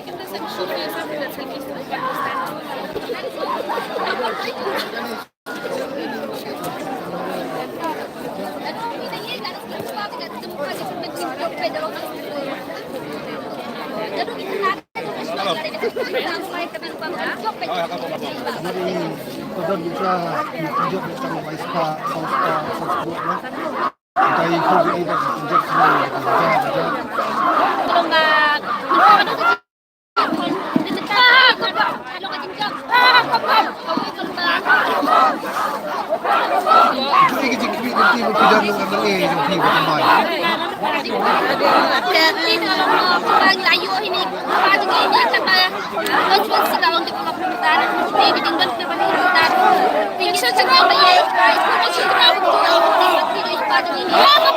Jadi kodon bisa ditunjuk sama Paispa, Pauspa, Pauspa, Kai Kobe ini tunjuk semua. Kalau nggak Jadi kita kiri nanti berpijak dengan yang pi berteman. Jadi kalau orang layu ini pagi ini kata tujuan segala untuk pemerintahan ini tinggal di pemerintahan tinggi sesuatu yang itu sudah tidak ibadah ini apa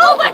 Oh,